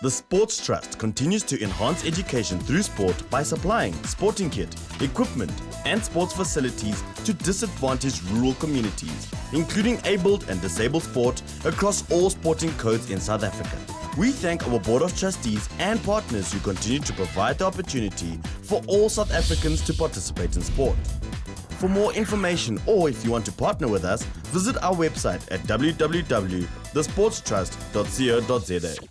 The Sports Trust continues to enhance education through sport by supplying sporting kit, equipment and sports facilities to disadvantaged rural communities, including abled and disabled sport across all sporting codes in South Africa. We thank our Board of Trustees and partners who continue to provide the opportunity for all South Africans to participate in sport. For more information or if you want to partner with us, visit our website at www.thesportstrust.co.za.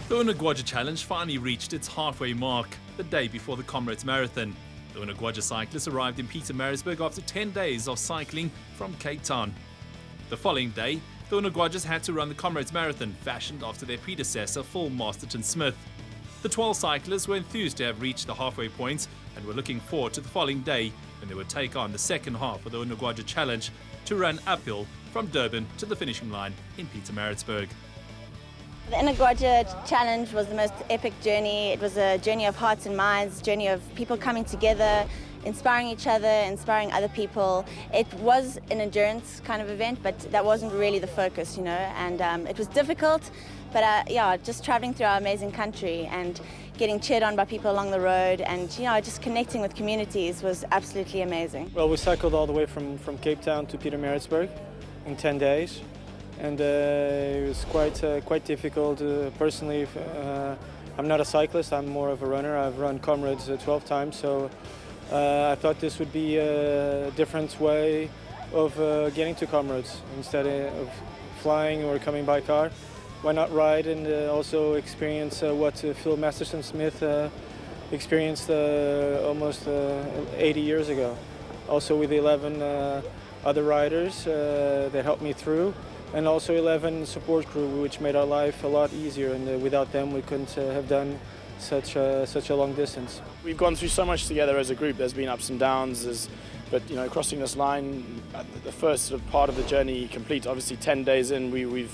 The Unogwaja Challenge finally reached its halfway mark the day before the Comrades Marathon. The Unogwaja cyclists arrived in Pietermaritzburg after 10 days of cycling from Cape Town. The following day, the Unogwajas had to run the Comrades Marathon, fashioned after their predecessor, Phil Masterton-Smith. The 12 cyclists were enthused to have reached the halfway point and were looking forward to the following day when they would take on the second half of the Unogwaja Challenge to run uphill from Durban to the finishing line in Pietermaritzburg. The Unogwaja Challenge was the most epic journey. It was a journey of hearts and minds, a journey of people coming together, inspiring each other, inspiring other people. It was an endurance kind of event, but that wasn't really the focus, and it was difficult, but just traveling through our amazing country and getting cheered on by people along the road and, just connecting with communities was absolutely amazing. Well, we cycled all the way from Cape Town to Pietermaritzburg in 10 days. And it was quite difficult. Personally, I'm not a cyclist, I'm more of a runner. I've run Comrades 12 times, so I thought this would be a different way of getting to Comrades. Instead of flying or coming by car, why not ride and also experience what Phil Masterton-Smith experienced almost 80 years ago. Also with 11 other riders that helped me through. And also 11 support crew, which made our life a lot easier, and without them we couldn't have done such a long distance. We've gone through so much together as a group. There's been ups and downs, but crossing this line, the first sort of part of the journey complete, obviously 10 days in, we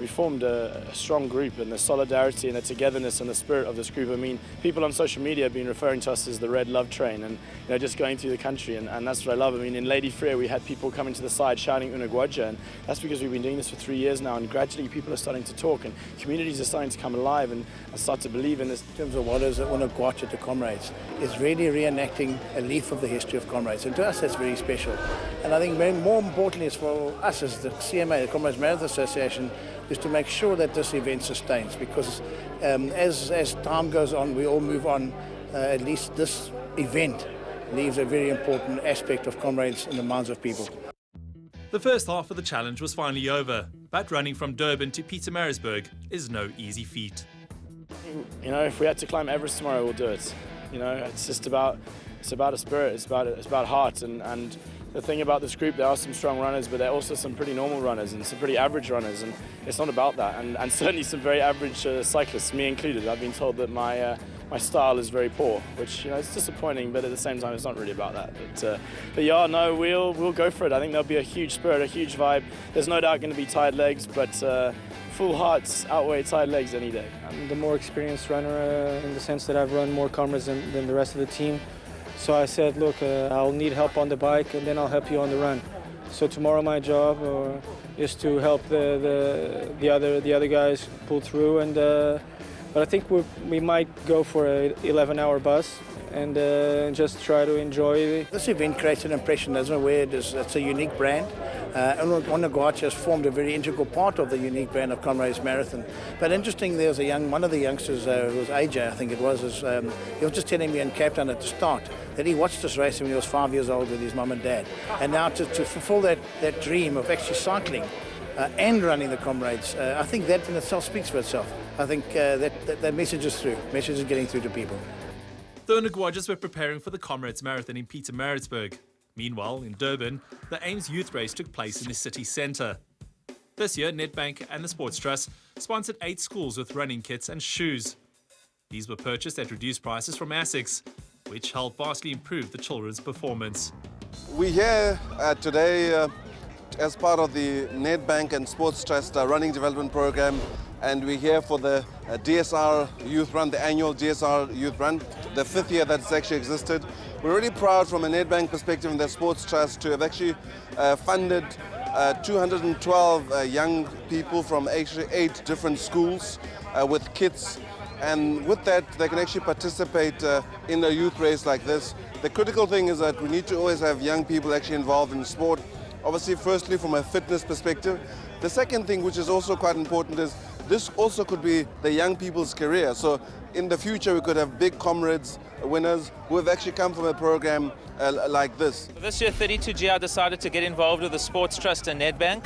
formed a strong group, and the solidarity and the togetherness and the spirit of this group. I mean, people on social media have been referring to us as the Red Love Train, and just going through the country, and that's what I love. I mean, in Lady Freya we had people coming to the side shouting Unogwaja, and that's because we've been doing this for 3 years now, and gradually people are starting to talk, and communities are starting to come alive and start to believe in this. In terms of what is Unogwaja to Comrades, is really reenacting a leaf of the history of Comrades, and to us that's very special. And I think more importantly is for us as the CMA, the Comrades Marathon Association, is to make sure that this event sustains, because as time goes on, we all move on. At least this event leaves a very important aspect of Comrades in the minds of people. The first half of the challenge was finally over, but running from Durban to Pietermaritzburg is no easy feat. If we had to climb Everest tomorrow, we'll do it. It's about a spirit, it's about heart, and the thing about this group, there are some strong runners, but there are also some pretty normal runners and some pretty average runners, and it's not about that. And certainly some very average cyclists, me included. I've been told that my style is very poor, which it's disappointing, but at the same time, it's not really about that. But yeah, no, we'll go for it. I think there'll be a huge spirit, a huge vibe. There's no doubt going to be tired legs, but full hearts outweigh tired legs any day. I'm the more experienced runner in the sense that I've run more Comrades than the rest of the team. So I said, look, I'll need help on the bike, and then I'll help you on the run. So tomorrow my job is to help the other guys pull through, but I think we might go for an 11-hour bus and just try to enjoy. This event creates an impression, doesn't it, where it's a unique brand. Unogwaja has formed a very integral part of the unique brand of Comrades Marathon. But interesting, there was one of the youngsters, who was AJ, I think it was, he was just telling me in Cape Town at the start that he watched this race when he was 5 years old with his mum and dad. And now to fulfill that dream of actually cycling and running the Comrades, I think that in itself speaks for itself. I think that message is getting through to people. The Unogwajas were preparing for the Comrades Marathon in Pietermaritzburg. Meanwhile, in Durban, the AIMS Youth Race took place in the city centre. This year, Nedbank and the Sports Trust sponsored 8 schools with running kits and shoes. These were purchased at reduced prices from ASICS, which helped vastly improve the children's performance. We're here today as part of the Nedbank and Sports Trust running development program, and we're here for the DSR Youth Run, the annual DSR Youth Run, the 5th year that's actually existed. we're really proud from a Nedbank perspective and the Sports Trust to have actually funded 212 young people from actually 8 different schools with kits. And with that, they can actually participate in a youth race like this. The critical thing is that we need to always have young people actually involved in sport. Obviously, firstly, from a fitness perspective. The second thing, which is also quite important, is this also could be the young people's career. So in the future, we could have big comrades, winners, who have actually come from a program like this. This year, 32GR decided to get involved with the Sports Trust and Nedbank.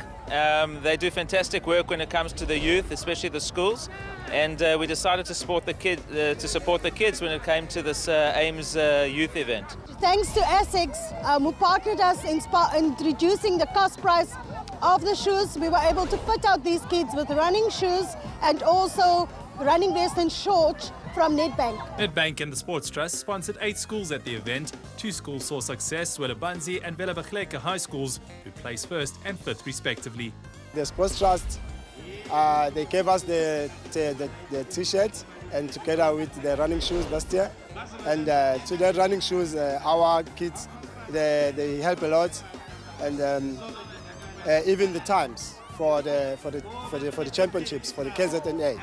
They do fantastic work when it comes to the youth, especially the schools. And we decided to support the kids when it came to this AIMS youth event. Thanks to ASICS, who partnered us in reducing the cost price of the shoes, we were able to fit out these kids with running shoes and also running vest and shorts from Nedbank. Nedbank and the Sports Trust sponsored 8 schools at the event. 2 schools saw success, Zwelibanzi and Velabachleke High Schools, who placed 1st and 5th respectively. The Sports Trust, they gave us the T-shirts and together with the running shoes last year. And to the running shoes, our kids, they help a lot. And even the times for the championships, for the KZN.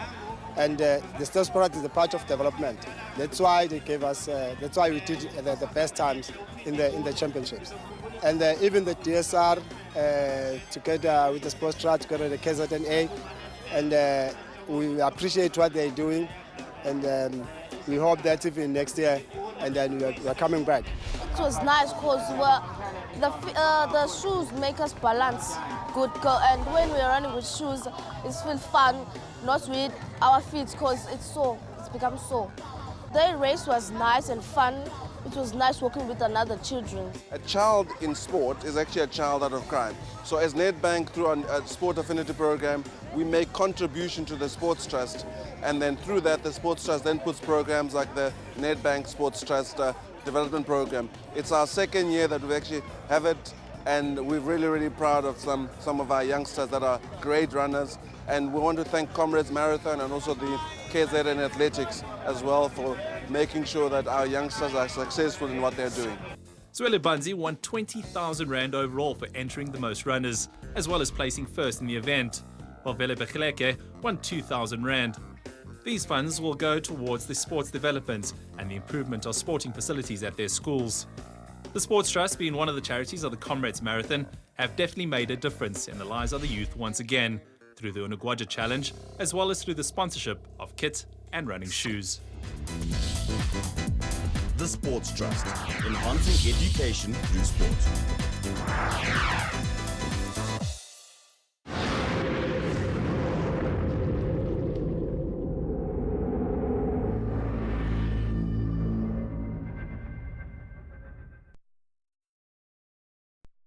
And the sports product is a part of development. That's why they gave us. That's why we did the best times in the championships. And even the DSR together with the sports trust, together with the KZN, and we appreciate what they're doing. And we hope that even next year, and then we're coming back. It was nice because the shoes make us balance good, and when we're running with shoes, it feels fun, not with our feet because it's become sore. The race was nice and fun. It was nice working with another children. A child in sport is actually a child out of crime. So as Nedbank, through our Sport Affinity program, we make contribution to the Sports Trust, and then through that the Sports Trust then puts programs like the Nedbank Sports Trust development program. It's our 2nd year that we actually have it, and we're really proud of some of our youngsters that are great runners. And we want to thank Comrades Marathon and also the KZN Athletics as well for making sure that our youngsters are successful in what they're doing. Zwelibanzi won 20,000 Rand overall for entering the most runners, as well as placing 1st in the event, while Velabachleke won 2,000 Rand. These funds will go towards the sports development and the improvement of sporting facilities at their schools. The Sports Trust, being one of the charities of the Comrades Marathon, have definitely made a difference in the lives of the youth once again, through the Unogwaja Challenge, as well as through the sponsorship of kit and running shoes. The Sports Trust, enhancing education through sport.